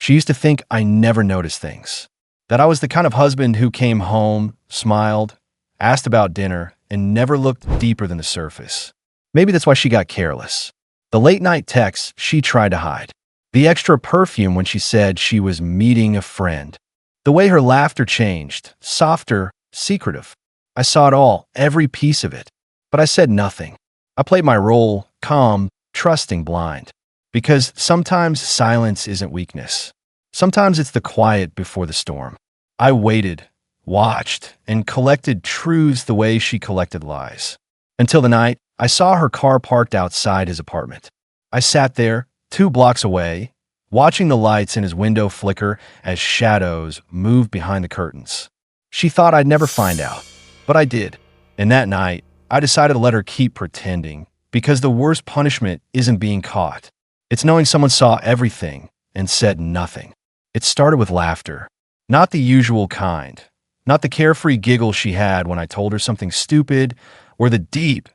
She used to think I never noticed things, that I was the kind of husband who came home, smiled, asked about dinner, and never looked deeper than the surface. Maybe that's why she got careless. The late-night texts she tried to hide. The extra perfume when she said she was meeting a friend. The way her laughter changed, softer, secretive. I saw it all, every piece of it. But I said nothing. I played my role, calm, trusting, blind. Because sometimes silence isn't weakness. Sometimes it's the quiet before the storm. I waited, watched, and collected truths the way she collected lies. Until the night, I saw her car parked outside his apartment. I sat there, 2 blocks away, watching the lights in his window flicker as shadows moved behind the curtains. She thought I'd never find out, but I did. And that night, I decided to let her keep pretending, because the worst punishment isn't being caught. It's knowing someone saw everything and said nothing. It started with laughter. Not the usual kind. Not the carefree giggle she had when I told her something stupid, or the deep,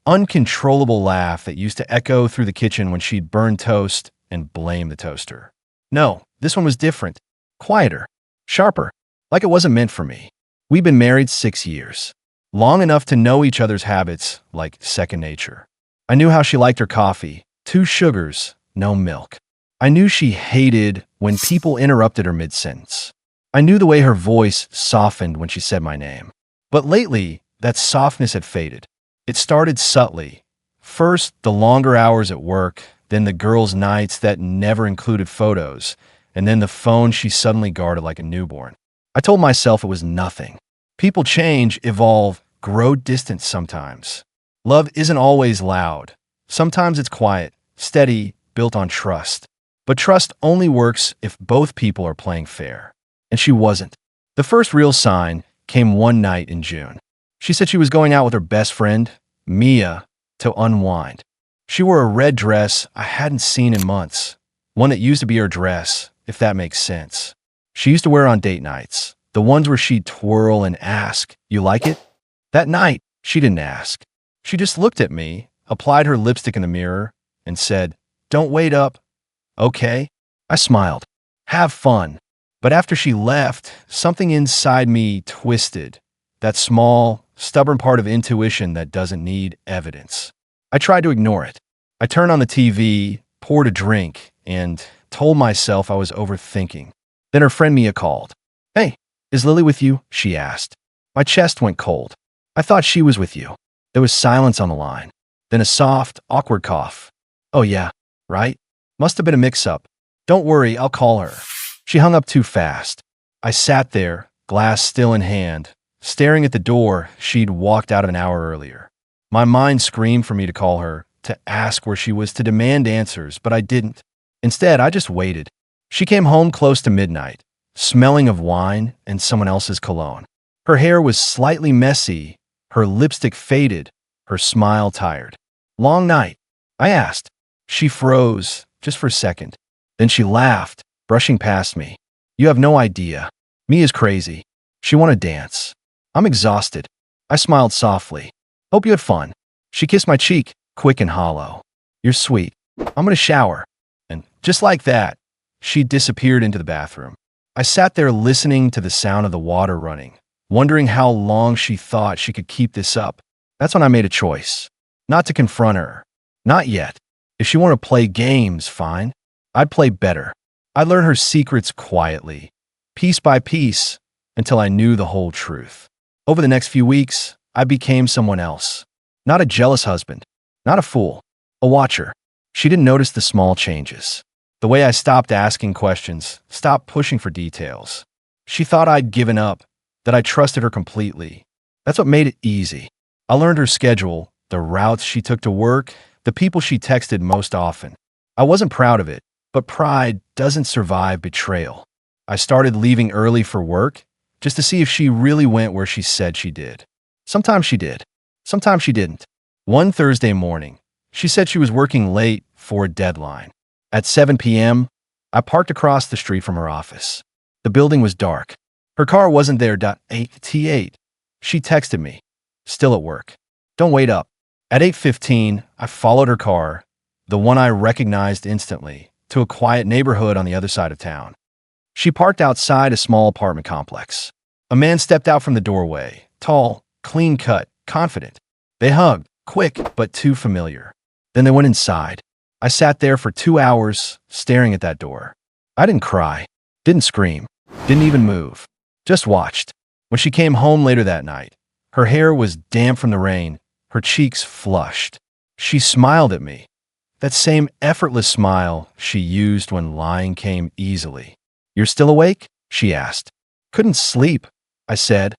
uncontrollable laugh that used to echo through the kitchen when she'd burn toast and blame the toaster. No, this one was different. Quieter. Sharper. Like it wasn't meant for me. We'd been married 6 years. Long enough to know each other's habits like second nature. I knew how she liked her coffee. 2 sugars, no milk. I knew she hated when people interrupted her mid-sentence. I knew the way her voice softened when she said my name. But lately, that softness had faded. It started subtly. First, the longer hours at work, then the girls' nights that never included photos, and then the phone she suddenly guarded like a newborn. I told myself it was nothing. People change, evolve, grow distant sometimes. Love isn't always loud. Sometimes it's quiet, steady, built on trust. But trust only works if both people are playing fair. And she wasn't. The first real sign came one night in June. She said she was going out with her best friend, Mia, to unwind. She wore a red dress I hadn't seen in months. One that used to be her dress, if that makes sense. She used to wear on date nights. The ones where she'd twirl and ask, "You like it?" That night, she didn't ask. She just looked at me, applied her lipstick in the mirror, and said, "Don't wait up." Okay. I smiled. Have fun. But after she left, something inside me twisted. That small, stubborn part of intuition that doesn't need evidence. I tried to ignore it. I turned on the TV, poured a drink, and told myself I was overthinking. Then her friend Mia called. "Hey, is Lily with you?" she asked. My chest went cold. "I thought she was with you." There was silence on the line. Then a soft, awkward cough. "Oh yeah, right? Must have been a mix-up. Don't worry, I'll call her." She hung up too fast. I sat there, glass still in hand, staring at the door she'd walked out of an hour earlier. My mind screamed for me to call her, to ask where she was, to demand answers, but I didn't. Instead, I just waited. She came home close to midnight, smelling of wine and someone else's cologne. Her hair was slightly messy, her lipstick faded, her smile tired. "Long night?" I asked. She froze, just for a second. Then she laughed, brushing past me. "You have no idea. Mia's crazy. She wanted to dance. I'm exhausted." I smiled softly. "Hope you had fun." She kissed my cheek, quick and hollow. "You're sweet. I'm gonna shower." And just like that, she disappeared into the bathroom. I sat there listening to the sound of the water running, wondering how long she thought she could keep this up. That's when I made a choice. Not to confront her. Not yet. If she wanted to play games, fine. I'd play better. I'd learn her secrets quietly, piece by piece, until I knew the whole truth. Over the next few weeks, I became someone else. Not a jealous husband. Not a fool. A watcher. She didn't notice the small changes. The way I stopped asking questions, stopped pushing for details. She thought I'd given up, that I trusted her completely. That's what made it easy. I learned her schedule, the routes she took to work, the people she texted most often. I wasn't proud of it, but pride doesn't survive betrayal. I started leaving early for work, just to see if she really went where she said she did. Sometimes she did. Sometimes she didn't. One Thursday morning, she said she was working late for a deadline. At 7 p.m., I parked across the street from her office. The building was dark. Her car wasn't there. T8. She texted me. "Still at work. Don't wait up." At 8:15, I followed her car, the one I recognized instantly, to a quiet neighborhood on the other side of town. She parked outside a small apartment complex. A man stepped out from the doorway, tall, clean-cut, confident. They hugged, quick but too familiar. Then they went inside. I sat there for 2 hours, staring at that door. I didn't cry, didn't scream, didn't even move. Just watched. When she came home later that night, her hair was damp from the rain, her cheeks flushed. She smiled at me. That same effortless smile she used when lying came easily. "You're still awake?" she asked. "Couldn't sleep," I said,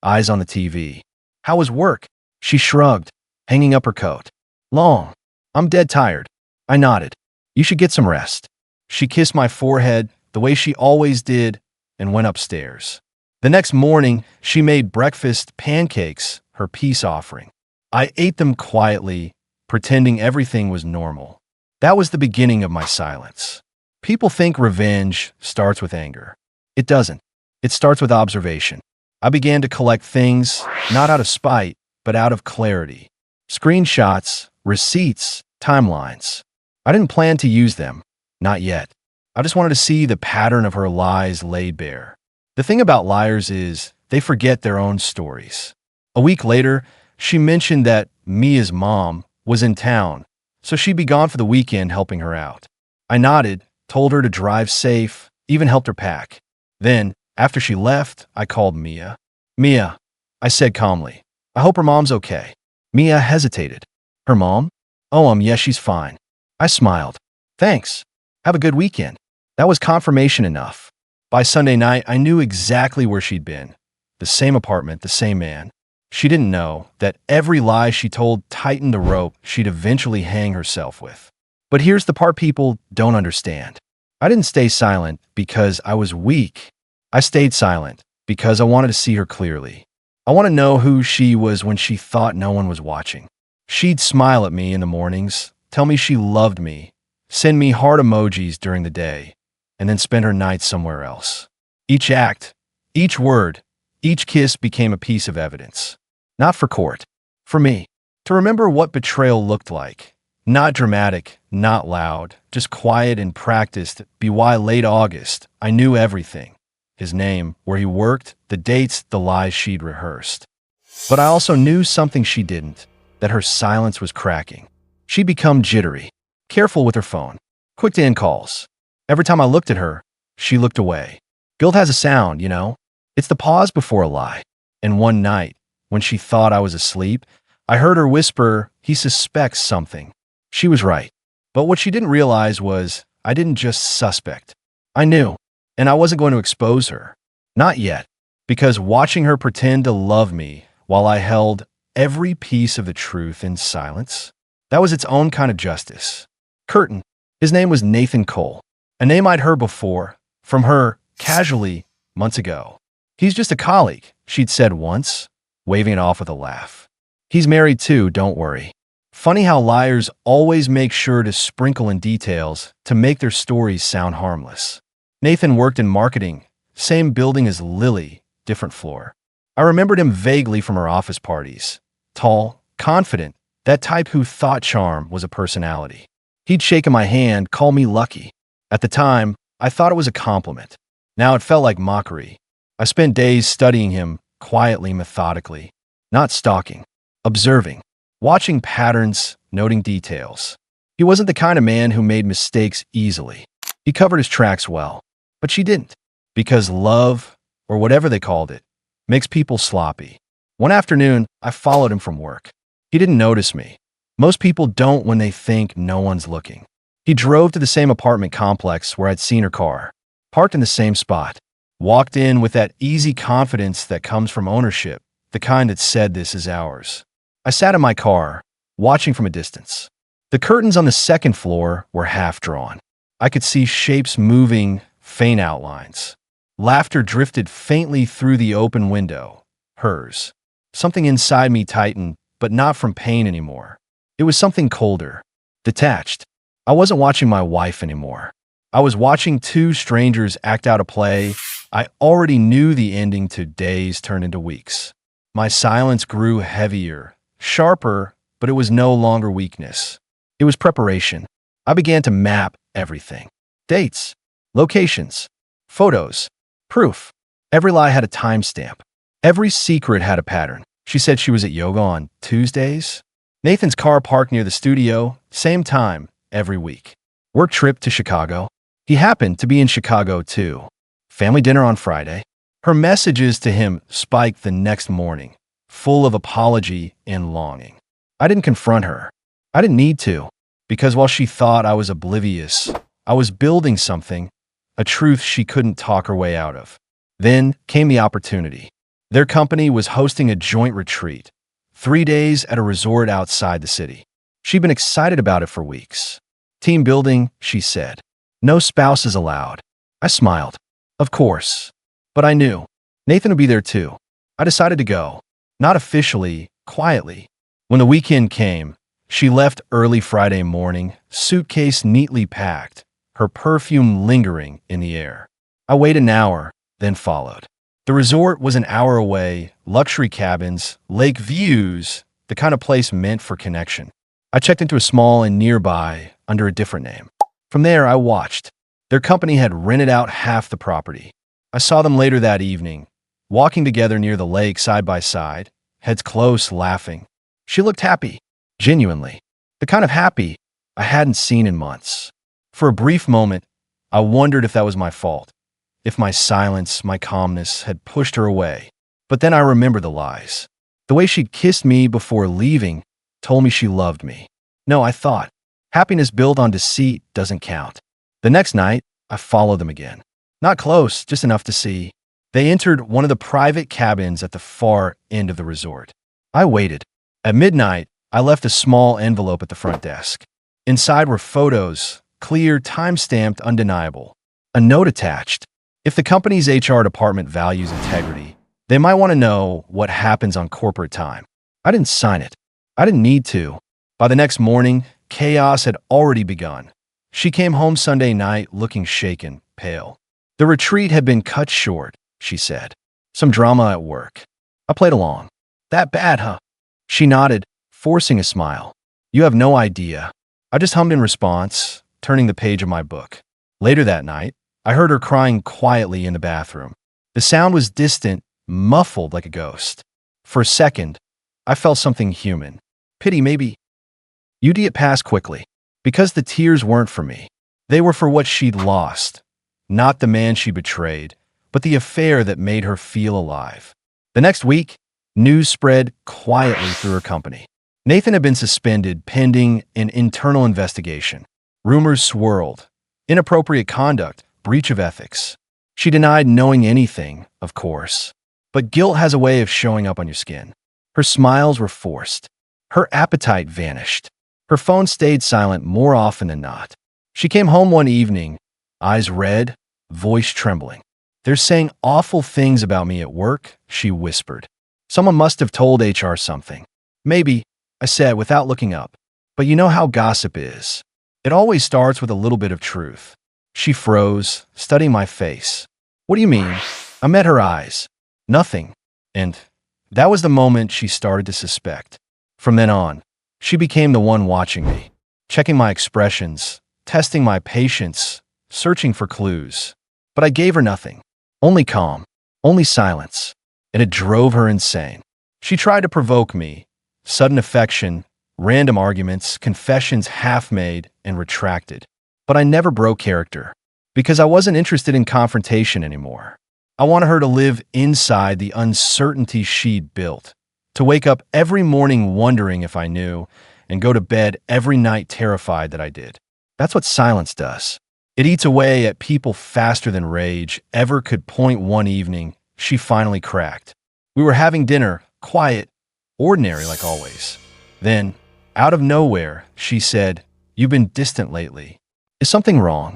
eyes on the TV. "How was work?" She shrugged, hanging up her coat. "Long. I'm dead tired." I nodded. "You should get some rest." She kissed my forehead the way she always did and went upstairs. The next morning, she made breakfast pancakes, her peace offering. I ate them quietly, pretending everything was normal. That was the beginning of my silence. People think revenge starts with anger. It doesn't. It starts with observation. I began to collect things, not out of spite, but out of clarity. Screenshots, receipts, timelines. I didn't plan to use them. Not yet. I just wanted to see the pattern of her lies laid bare. The thing about liars is they forget their own stories. A week later, she mentioned that Mia's mom was in town, so she'd be gone for the weekend helping her out. I nodded, told her to drive safe, even helped her pack. Then, after she left, I called Mia. "Mia," I said calmly, "I hope her mom's okay." Mia hesitated. "Her mom? Oh, yeah, she's fine." I smiled. "Thanks. Have a good weekend." That was confirmation enough. By Sunday night, I knew exactly where she'd been. The same apartment, the same man. She didn't know that every lie she told tightened the rope she'd eventually hang herself with. But here's the part people don't understand. I didn't stay silent because I was weak. I stayed silent because I wanted to see her clearly. I want to know who she was when she thought no one was watching. She'd smile at me in the mornings, tell me she loved me, send me heart emojis during the day, and then spend her nights somewhere else. Each act, each word, each kiss became a piece of evidence. Not for court, for me. To remember what betrayal looked like. Not dramatic, not loud, just quiet and practiced. By late August, I knew everything. His name, where he worked, the dates, the lies she'd rehearsed. But I also knew something she didn't, that her silence was cracking. She'd become jittery, careful with her phone, quick to end calls. Every time I looked at her, she looked away. Guilt has a sound, you know? It's the pause before a lie. And one night, when she thought I was asleep, I heard her whisper, "He suspects something." She was right. But what she didn't realize was I didn't just suspect. I knew, and I wasn't going to expose her. Not yet, because watching her pretend to love me while I held every piece of the truth in silence, that was its own kind of justice. Curtain. His name was Nathan Cole, a name I'd heard before, from her, casually, months ago. "He's just a colleague," she'd said once, waving it off with a laugh. "He's married too, don't worry." Funny how liars always make sure to sprinkle in details to make their stories sound harmless. Nathan worked in marketing, same building as Lily, different floor. I remembered him vaguely from our office parties. Tall, confident, that type who thought charm was a personality. He'd shaken my hand, call me lucky. At the time, I thought it was a compliment. Now it felt like mockery. I spent days studying him, quietly, methodically. Not stalking, observing, watching patterns, noting details. He wasn't the kind of man who made mistakes easily. He covered his tracks well. But she didn't. Because love, or whatever they called it, makes people sloppy. One afternoon, I followed him from work. He didn't notice me. Most people don't when they think no one's looking. He drove to the same apartment complex where I'd seen her car, parked in the same spot, walked in with that easy confidence that comes from ownership, the kind that said this is ours. I sat in my car, watching from a distance. The curtains on the second floor were half drawn. I could see shapes moving, faint outlines. Laughter drifted faintly through the open window, hers. Something inside me tightened, but not from pain anymore. It was something colder, detached. I wasn't watching my wife anymore. I was watching two strangers act out a play. I already knew the ending to days turned into weeks. My silence grew heavier, sharper, but it was no longer weakness. It was preparation. I began to map everything. Dates, locations, Photos. Proof. Every lie had a timestamp. Every secret had a pattern. She said she was at yoga on Tuesdays. Nathan's car parked near the studio, same time, every week. Work trip to Chicago. He happened to be in Chicago too. Family dinner on Friday. Her messages to him spiked the next morning, full of apology and longing. I didn't confront her. I didn't need to, because while she thought I was oblivious, I was building something, a truth she couldn't talk her way out of. Then came the opportunity. Their company was hosting a joint retreat, 3 days at a resort outside the city. She'd been excited about it for weeks. Team building, she said. No spouses allowed. I smiled. Of course. But I knew. Nathan would be there too. I decided to go. Not officially, quietly. When the weekend came, she left early Friday morning, suitcase neatly packed, her perfume lingering in the air. I waited an hour, then followed. The resort was an hour away, luxury cabins, lake views, the kind of place meant for connection. I checked into a small and nearby under a different name. From there, I watched. Their company had rented out half the property. I saw them later that evening, walking together near the lake side by side, heads close, laughing. She looked happy, genuinely. The kind of happy I hadn't seen in months. For a brief moment, I wondered if that was my fault, if my silence, my calmness had pushed her away. But then I remembered the lies. The way she'd kissed me before leaving told me she loved me. No, I thought, happiness built on deceit doesn't count. The next night, I followed them again. Not close, just enough to see. They entered one of the private cabins at the far end of the resort. I waited. At midnight, I left a small envelope at the front desk. Inside were photos, clear, time-stamped, undeniable. A note attached. If the company's HR department values integrity, they might want to know what happens on corporate time. I didn't sign it. I didn't need to. By the next morning, chaos had already begun. She came home Sunday night looking shaken, pale. The retreat had been cut short, she said. Some drama at work. I played along. That bad, huh? She nodded, forcing a smile. You have no idea. I just hummed in response, turning the page of my book. Later that night, I heard her crying quietly in the bathroom. The sound was distant, muffled like a ghost. For a second, I felt something human. Pity, maybe. It passed quickly. Because the tears weren't for me. They were for what she'd lost. Not the man she betrayed, but the affair that made her feel alive. The next week, news spread quietly through her company. Nathan had been suspended pending an internal investigation. Rumors swirled. Inappropriate conduct, breach of ethics. She denied knowing anything, of course. But guilt has a way of showing up on your skin. Her smiles were forced. Her appetite vanished. Her phone stayed silent more often than not. She came home one evening, eyes red, voice trembling. They're saying awful things about me at work, she whispered. Someone must have told HR something. Maybe, I said without looking up. But you know how gossip is. It always starts with a little bit of truth. She froze, studying my face. What do you mean? I met her eyes. Nothing. And that was the moment she started to suspect. From then on, she became the one watching me, checking my expressions, testing my patience, searching for clues. But I gave her nothing. Only calm, only silence. And it drove her insane. She tried to provoke me. Sudden affection, random arguments, confessions half-made and retracted. But I never broke character, because I wasn't interested in confrontation anymore. I wanted her to live inside the uncertainty she'd built, to wake up every morning wondering if I knew, and go to bed every night terrified that I did. That's what silence does. It eats away at people faster than rage ever could. Point one evening, she finally cracked. We were having dinner, quiet, ordinary like always. Then, out of nowhere, she said, "You've been distant lately. Is something wrong?"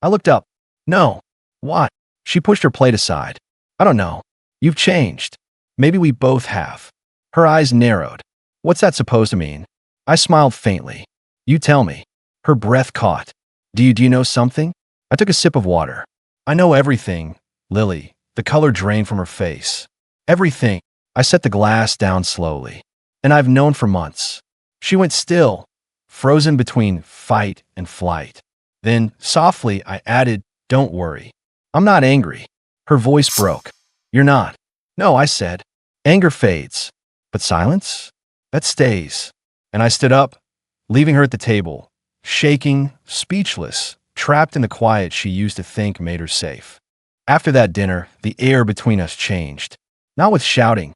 I looked up. No. What? She pushed her plate aside. I don't know. You've changed. Maybe we both have. Her eyes narrowed. What's that supposed to mean? I smiled faintly. You tell me. Her breath caught. Do you know something? I took a sip of water. I know everything, Lily. The color drained from her face. Everything. I set the glass down slowly. And I've known for months. She went still, frozen between fight and flight. Then, softly, I added, don't worry. I'm not angry. Her voice broke. You're not. No, I said. Anger fades. But silence? That stays. And I stood up, leaving her at the table, shaking, speechless, trapped in the quiet she used to think made her safe. After that dinner, the air between us changed. Not with shouting.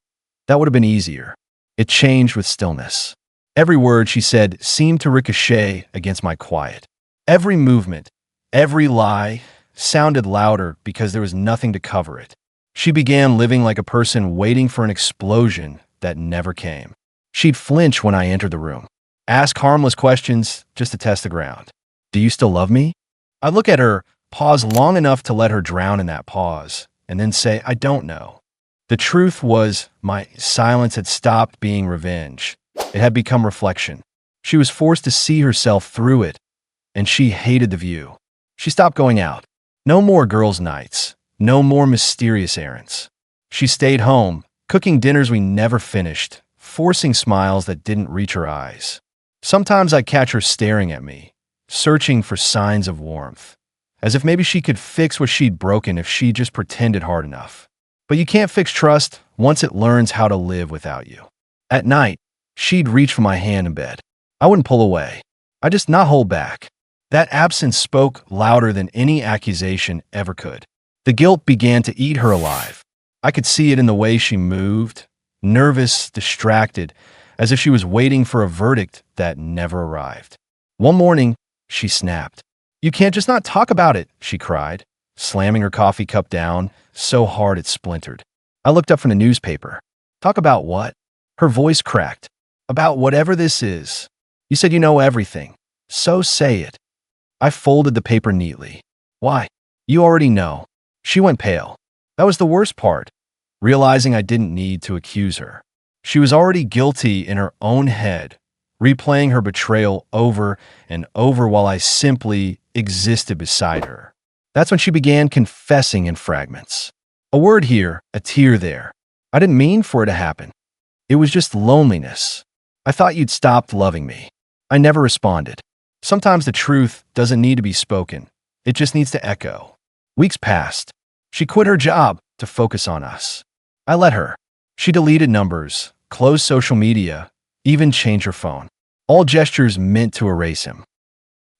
That would have been easier. It changed with stillness. Every word she said seemed to ricochet against my quiet. Every movement, every lie, sounded louder because there was nothing to cover it. She began living like a person waiting for an explosion that never came. She'd flinch when I entered the room, ask harmless questions just to test the ground. Do you still love me? I'd look at her, pause long enough to let her drown in that pause, and then say, I don't know. The truth was, my silence had stopped being revenge. It had become reflection. She was forced to see herself through it, and she hated the view. She stopped going out. No more girls' nights. No more mysterious errands. She stayed home, cooking dinners we never finished, forcing smiles that didn't reach her eyes. Sometimes I'd catch her staring at me, searching for signs of warmth, as if maybe she could fix what she'd broken if she just pretended hard enough. But you can't fix trust once it learns how to live without you. At night, she'd reach for my hand in bed. I wouldn't pull away. I'd just not hold back. That absence spoke louder than any accusation ever could. The guilt began to eat her alive. I could see it in the way she moved, nervous, distracted, as if she was waiting for a verdict that never arrived. One morning, she snapped. You can't just not talk about it, she cried, slamming her coffee cup down so hard it splintered. I looked up from the newspaper. Talk about what? Her voice cracked. About whatever this is. You said you know everything. So say it. I folded the paper neatly. Why? You already know. She went pale. That was the worst part, realizing I didn't need to accuse her. She was already guilty in her own head, replaying her betrayal over and over while I simply existed beside her. That's when she began confessing in fragments. A word here, a tear there. I didn't mean for it to happen. It was just loneliness. I thought you'd stopped loving me. I never responded. Sometimes the truth doesn't need to be spoken. It just needs to echo. Weeks passed. She quit her job to focus on us. I let her. She deleted numbers, closed social media, even changed her phone. All gestures meant to erase him.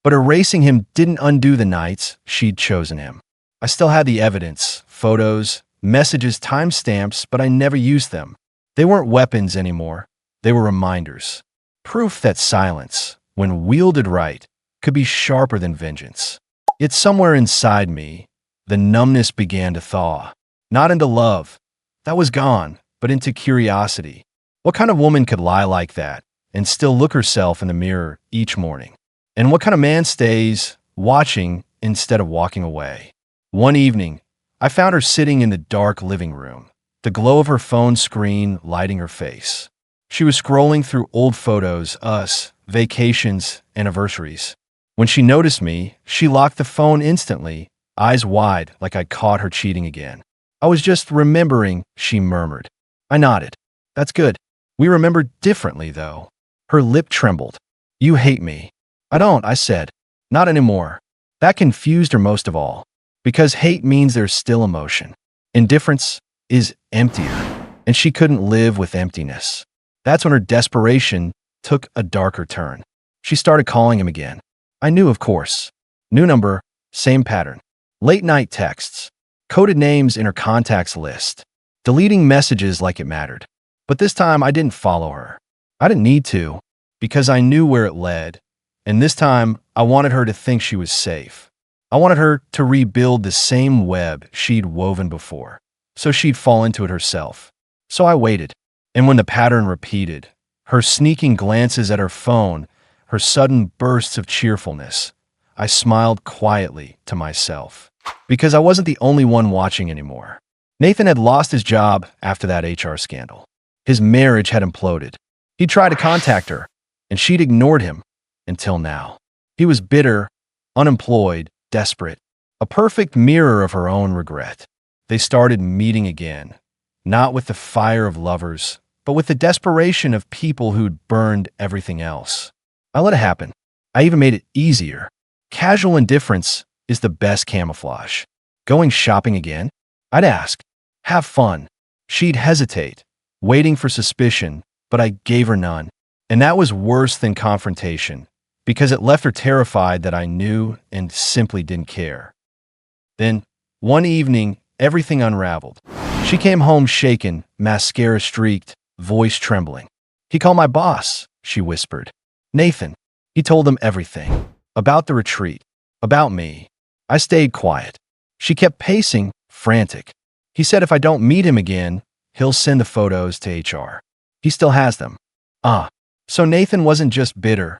But erasing him didn't undo the nights she'd chosen him. I still had the evidence, photos, messages, timestamps, but I never used them. They weren't weapons anymore. They were reminders. Proof that silence, when wielded right, could be sharper than vengeance. Yet somewhere inside me, the numbness began to thaw. Not into love. That was gone, but into curiosity. What kind of woman could lie like that and still look herself in the mirror each morning? And what kind of man stays watching instead of walking away? One evening, I found her sitting in the dark living room, the glow of her phone screen lighting her face. She was scrolling through old photos, us, vacations, anniversaries. When she noticed me, she locked the phone instantly, eyes wide like I'd caught her cheating again. I was just remembering, she murmured. I nodded. That's good. We remember differently, though. Her lip trembled. You hate me. I don't, I said. Not anymore. That confused her most of all, because hate means there's still emotion. Indifference is emptier, and she couldn't live with emptiness. That's when her desperation took a darker turn. She started calling him again. I knew, of course. New number, same pattern. Late night texts, coded names in her contacts list, deleting messages like it mattered. But this time I didn't follow her. I didn't need to, because I knew where it led. And this time I wanted her to think she was safe. I wanted her to rebuild the same web she'd woven before, so she'd fall into it herself. So I waited. And when the pattern repeated, her sneaking glances at her phone, her sudden bursts of cheerfulness, I smiled quietly to myself, because I wasn't the only one watching anymore. Nathan had lost his job after that HR scandal. His marriage had imploded. He tried to contact her, and she'd ignored him until now. He was bitter, unemployed, desperate, a perfect mirror of her own regret. They started meeting again, not with the fire of lovers, but with the desperation of people who'd burned everything else. I let it happen. I even made it easier. Casual indifference is the best camouflage. Going shopping again? I'd ask. Have fun. She'd hesitate, waiting for suspicion, but I gave her none. And that was worse than confrontation, because it left her terrified that I knew and simply didn't care. Then, one evening, everything unraveled. She came home shaken, mascara streaked, voice trembling. He called my boss, she whispered. Nathan. He told them everything. About the retreat. About me. I stayed quiet. She kept pacing, frantic. He said if I don't meet him again, he'll send the photos to HR. He still has them. So Nathan wasn't just bitter.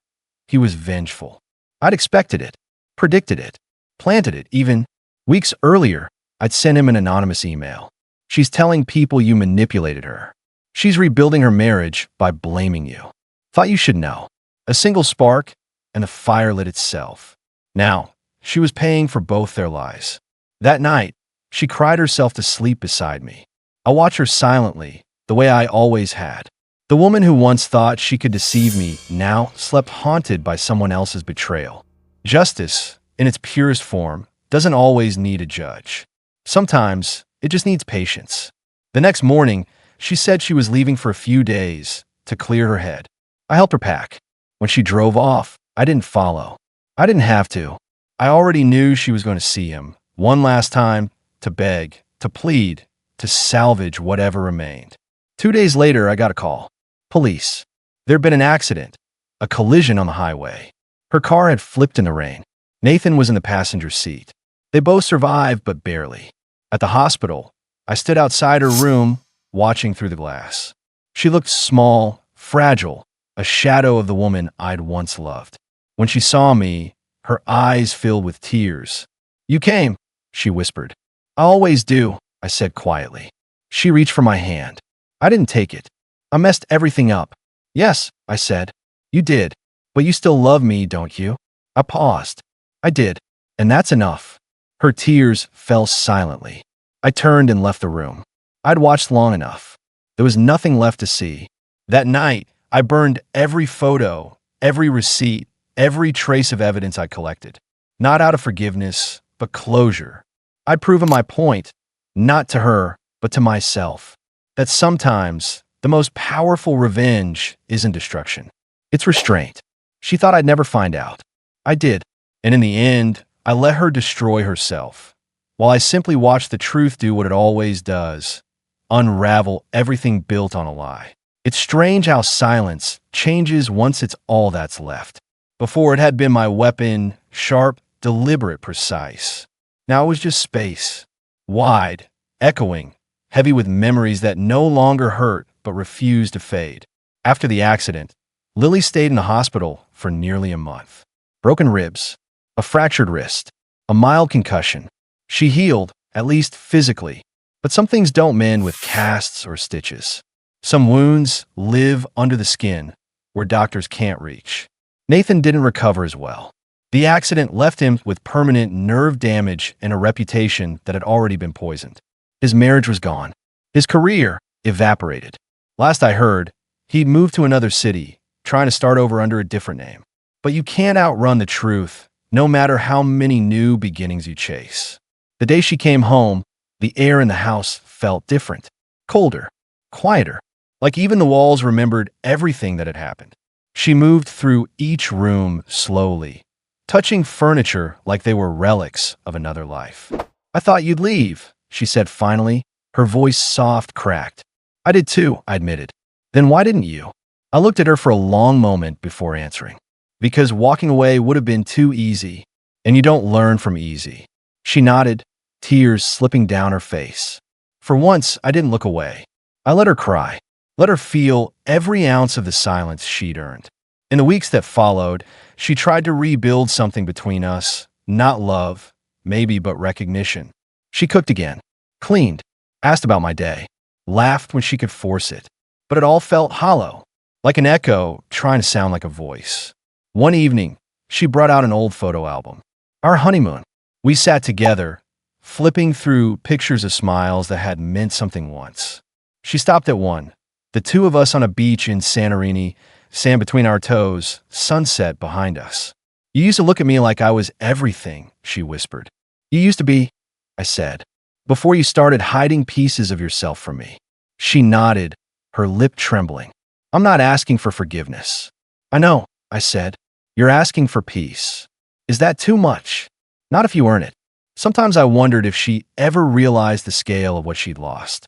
He was vengeful. I'd expected it, predicted it, planted it even. Weeks earlier, I'd sent him an anonymous email. She's telling people you manipulated her. She's rebuilding her marriage by blaming you. Thought you should know. A single spark, and the fire lit itself. Now, she was paying for both their lies. That night, she cried herself to sleep beside me. I watched her silently, the way I always had. The woman who once thought she could deceive me now slept haunted by someone else's betrayal. Justice, in its purest form, doesn't always need a judge. Sometimes, it just needs patience. The next morning, she said she was leaving for a few days to clear her head. I helped her pack. When she drove off, I didn't follow. I didn't have to. I already knew she was going to see him, one last time, to beg, to plead, to salvage whatever remained. 2 days later, I got a call. Police. There'd been an accident, a collision on the highway. Her car had flipped in the rain. Nathan was in the passenger seat. They both survived, but barely. At the hospital, I stood outside her room, watching through the glass. She looked small, fragile, a shadow of the woman I'd once loved. When she saw me, her eyes filled with tears. You came, she whispered. I always do, I said quietly. She reached for my hand. I didn't take it. I messed everything up. Yes, I said. You did. But you still love me, don't you? I paused. I did. And that's enough. Her tears fell silently. I turned and left the room. I'd watched long enough. There was nothing left to see. That night, I burned every photo, every receipt, every trace of evidence I collected. Not out of forgiveness, but closure. I'd proven my point, not to her, but to myself. That sometimes, the most powerful revenge isn't destruction. It's restraint. She thought I'd never find out. I did. And in the end, I let her destroy herself, while I simply watched the truth do what it always does, unravel everything built on a lie. It's strange how silence changes once it's all that's left. Before it had been my weapon, sharp, deliberate, precise. Now it was just space, wide, echoing, heavy with memories that no longer hurt but refused to fade. After the accident, Lily stayed in the hospital for nearly a month. Broken ribs, a fractured wrist, a mild concussion. She healed, at least physically, but some things don't mend with casts or stitches. Some wounds live under the skin, where doctors can't reach. Nathan didn't recover as well. The accident left him with permanent nerve damage and a reputation that had already been poisoned. His marriage was gone. His career evaporated. Last I heard, he'd moved to another city, trying to start over under a different name. But you can't outrun the truth, no matter how many new beginnings you chase. The day she came home, the air in the house felt different, colder, quieter, like even the walls remembered everything that had happened. She moved through each room slowly, touching furniture like they were relics of another life. I thought you'd leave, she said finally, her voice soft, cracked. I did too, I admitted. Then why didn't you? I looked at her for a long moment before answering. Because walking away would have been too easy, and you don't learn from easy. She nodded, tears slipping down her face. For once, I didn't look away. I let her cry, let her feel every ounce of the silence she'd earned. In the weeks that followed, she tried to rebuild something between us, not love, maybe, but recognition. She cooked again, cleaned, asked about my day, laughed when she could force it. But it all felt hollow, like an echo trying to sound like a voice. One evening, she brought out an old photo album. Our honeymoon. We sat together, flipping through pictures of smiles that had meant something once. She stopped at one. The two of us on a beach in Santorini, sand between our toes, sunset behind us. You used to look at me like I was everything, she whispered. You used to be. I said, before you started hiding pieces of yourself from me. She nodded, her lip trembling. I'm not asking for forgiveness. I know, I said. You're asking for peace. Is that too much? Not if you earn it. Sometimes I wondered if she ever realized the scale of what she'd lost.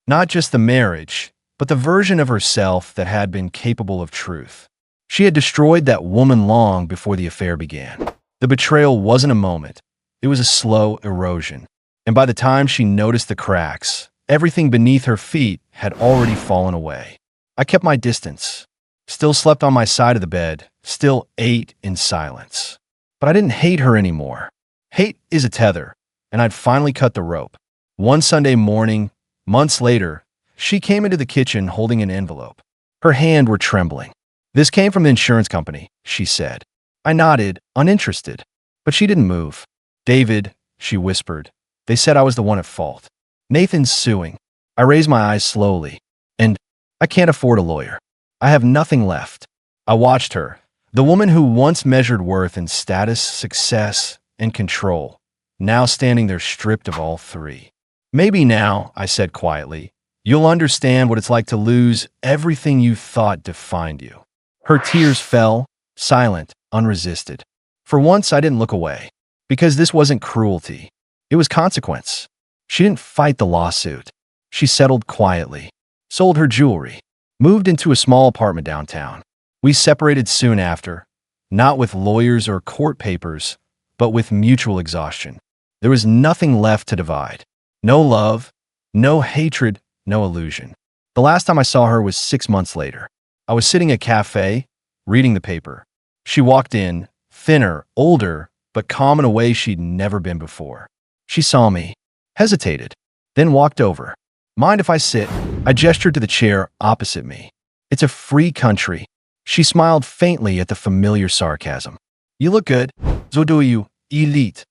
Not just the marriage, but the version of herself that had been capable of truth. She had destroyed that woman long before the affair began. The betrayal wasn't a moment. It was a slow erosion. And by the time she noticed the cracks, everything beneath her feet had already fallen away. I kept my distance, still slept on my side of the bed, still ate in silence. But I didn't hate her anymore. Hate is a tether, and I'd finally cut the rope. One Sunday morning, months later, she came into the kitchen holding an envelope. Her hands were trembling. This came from the insurance company, she said. I nodded, uninterested. But she didn't move. David, she whispered. They said I was the one at fault. Nathan's suing. I raised my eyes slowly. And I can't afford a lawyer. I have nothing left. I watched her, the woman who once measured worth in status, success, and control, now standing there stripped of all three. Maybe now, I said quietly, you'll understand what it's like to lose everything you thought defined you. Her tears fell, silent, unresisted. For once, I didn't look away, because this wasn't cruelty. It was consequence. She didn't fight the lawsuit. She settled quietly, sold her jewelry, moved into a small apartment downtown. We separated soon after, not with lawyers or court papers, but with mutual exhaustion. There was nothing left to divide. No love, no hatred, no illusion. The last time I saw her was 6 months later. I was sitting at a cafe, reading the paper. She walked in, thinner, older, but calm in a way she'd never been before. She saw me, hesitated, then walked over. Mind if I sit? I gestured to the chair opposite me. It's a free country. She smiled faintly at the familiar sarcasm. You look good. So do you, elite.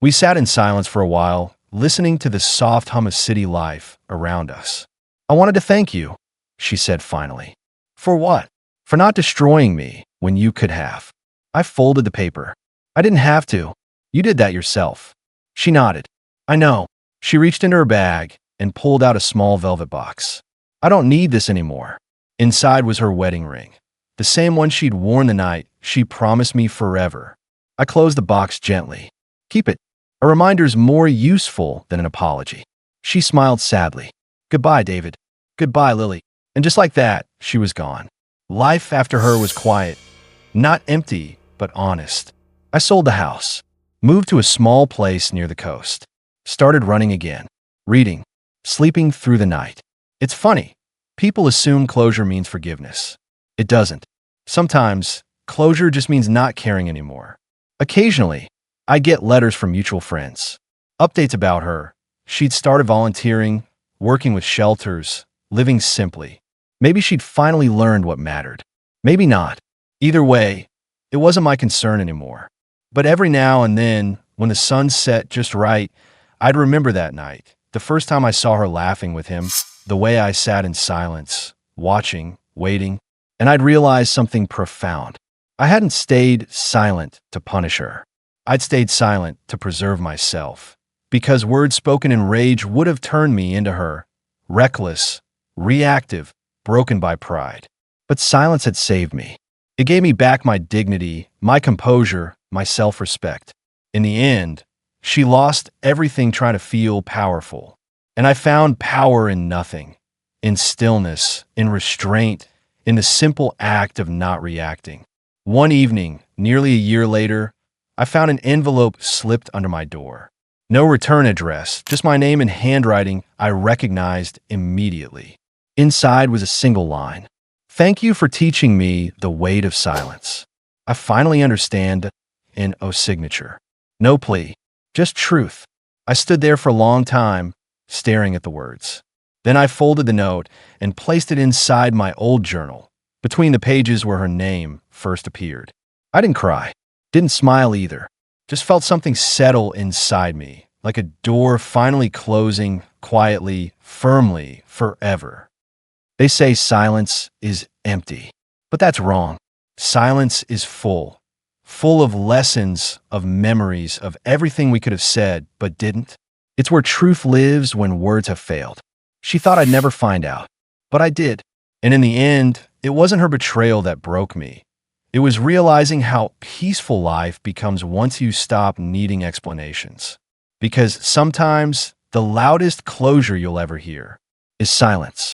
We sat in silence for a while, listening to the soft hum of city life around us. I wanted to thank you, she said finally. For what? For not destroying me when you could have. I folded the paper. I didn't have to. You did that yourself. She nodded. I know. She reached into her bag and pulled out a small velvet box. I don't need this anymore. Inside was her wedding ring, the same one she'd worn the night she promised me forever. I closed the box gently. Keep it. A reminder's more useful than an apology. She smiled sadly. Goodbye, David. Goodbye, Lily. And just like that, she was gone. Life after her was quiet, not empty, but honest. I sold the house, moved to a small place near the coast, started running again, reading, sleeping through the night. It's funny. People assume closure means forgiveness. It doesn't. Sometimes, closure just means not caring anymore. Occasionally, I get letters from mutual friends, updates about her. She'd started volunteering, working with shelters, living simply. Maybe she'd finally learned what mattered. Maybe not. Either way, it wasn't my concern anymore. But every now and then, when the sun set just right, I'd remember that night, the first time I saw her laughing with him, the way I sat in silence, watching, waiting, and I'd realize something profound. I hadn't stayed silent to punish her. I'd stayed silent to preserve myself, because words spoken in rage would have turned me into her, reckless, reactive, broken by pride. But silence had saved me. It gave me back my dignity, my composure, my self-respect. In the end, she lost everything trying to feel powerful. And I found power in nothing, in stillness, in restraint, in the simple act of not reacting. One evening, nearly a year later, I found an envelope slipped under my door. No return address, just my name in handwriting I recognized immediately. Inside was a single line. Thank you for teaching me the weight of silence. I finally understand an O signature. No plea, just truth. I stood there for a long time, staring at the words. Then I folded the note and placed it inside my old journal, between the pages where her name first appeared. I didn't cry, didn't smile either, just felt something settle inside me, like a door finally closing quietly, firmly, forever. They say silence is empty, but that's wrong. Silence is full, full of lessons, of memories, of everything we could have said but didn't. It's where truth lives when words have failed. She thought I'd never find out, but I did. And in the end, it wasn't her betrayal that broke me. It was realizing how peaceful life becomes once you stop needing explanations. Because sometimes the loudest closure you'll ever hear is silence.